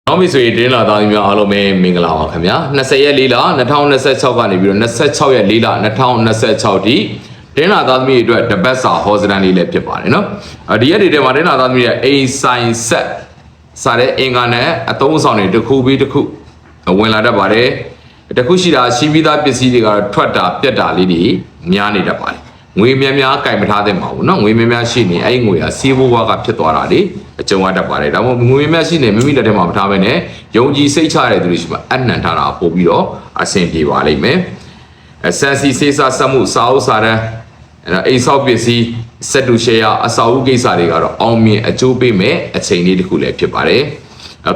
နောက်ပြီဆိုရင်တင်းလာသားကြီးများအားလုံးပဲမင်္ဂလာပါခင်ဗျာ20ရက်4လ2026ကနေပြီးတော့26ရက်4လ2026ဒီတင်းလာသားသမီးအတွက်တပတ်စာဟောစတန်လေးလည်းဖြစ်ပါတယ်နော်ဒီရက်တွေထဲမှာတင်းလာသားသမီးရဲ့အိမ်ဆိုင်ဆက်စားတဲ့အင်္ဂါနဲ့အသုံးအဆောင်တွေတစ်ခုပြီးတစ်ခုဝင်လာတတ်ပါတယ်တခုရှိတာရှိပြီးသားပစ္စည်းတွေကတော့ထွက်တာပြက်တာလေးတွေများနေတတ်ပါတယ်ငွေများများကင်မထားသင့်ပါဘူးเนาะငွေများများရှိနေအဲ့ငွေကစီးပွားကဖြစ်သွားတာလေအကျုံးရတတ်ပါတယ်ဒါမှမဟုတ်ငွေများများရှိနေမိမိလက်ထဲမှာမထားဘဲနဲ့ယုံကြည်စိတ်ချတဲ့သူတွေရှိမှအနှံထားတာပို့ပြီးတော့အဆင်ပြေပါလိမ့်မယ်ဆန်စီစေးစားစမှုစာအုပ်စာတမ်းအိမ်ဆောက်ပစ္စည်းစက်တူရှယ်ယာအစာအုပ်ကိစ္စတွေကတော့အောင်မြင်အကျိုးပေးမယ်အချိန်လေးတစ်ခုလည်းဖြစ်ပါတယ်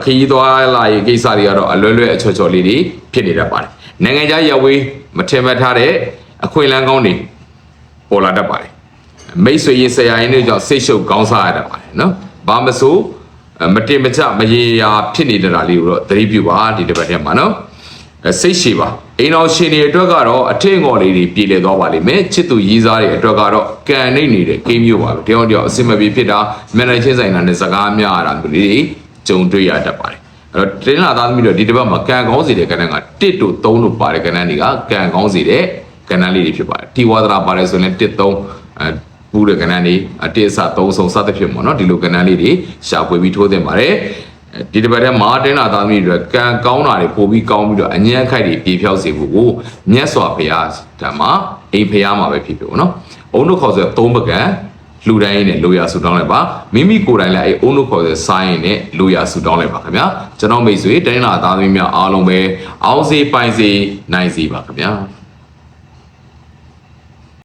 ခရီးသွားလာရေးကိစ္စတွေကတော့အလွယ်လွယ်အချော်ချော်လေးတွေဖြစ်နေတတ်ပါတယ်နိုင်ငံခြားရပ်ဝေးမထင်မှတ်ထားတဲ့အခွင့်အလမ်းကောင်းတွေပေါ်လာတတ်ပါတယ်မိတ်ဆွေရေးဆရာရင်းတွေကြောင့်စိတ်ရှုပ်ကောင်းစားရတတ်ပါတယ်နော်ဘာမဆိုမတင်မချမရေရာဖြစ်နေတာလေးကိုတော့သတိပြုပါဒီတစ်ပတ်ထဲမှာနော်စိတ်ရှည်ပါအိမ်တော်ရှင်တွေအတွက်ကတော့အထင်ငေါ်လေးတွေပြည်လည်သွားပါလိမ့်မယ်ချစ်သူရည်စားတွေအတွက်ကတော့ကံနေနေတဲ့ကိန်းမျိုးပါပဲတယောက်တယောက်အစင်မပြေဖြစ်တာမျက်နှာချင်းဆိုင်တာနဲ့စကားများရတာမျိုးလေးကြုံတွေ့ရတတ်ပါတယ်အဲ့တော့တင်းလာသားသမီးတို့ဒီတစ်ပတ်မှာကံကောင်းစီတဲ့ကဏ္ဍက1တို့3တို့ပါတဲ့ကဏ္ဍတွေကကံကောင်းစီတဲ့ကဏ္ဍလေးတွေဖြစ်ပါတယ်တီဝါဒနာပါတယ်ဆိုရင်1 3ပူးတဲ့ကဏ္ဍတွေ1အစ3ဆုံးစသဖြင့်ပေါ့နော်ဒီလိုကဏ္ဍလေးတွေရှာဖွေပြီးထိုးသင့်ပါတယ်ဒီတစ်ပတ်ထဲမှာတင်းလာသားသမီးတွေကံကောင်းတာတွေပို့ပြီးကောင်းပြီးတော့အញ្ញံ့ခိုက်တွေပြေဖြောက်စေဖို့ကိုမြတ်စွာဘုရားဓမ္မအိမ်ဖရားမှာပဲဖြစ်ဖြစ်ပေါ့နော်အုံတို့ခေါ်ဆို3ပကံလူတိုင်းနဲ့လိုရာဆူတောင်းလိုက်ပါမိမိကိုယ်တိုင်လည်းအဲ့အုံတို့ခေါ်တဲ့ဆိုင်းနဲ့လိုရာဆူတောင်းလိုက်ပါခင်ဗျာကျွန်တော်မိတ်ဆွေတင်းလာသားသမီးများအားလုံးပဲအောင်စေပိုင်စေနိုင်စေပါခင်ဗျာ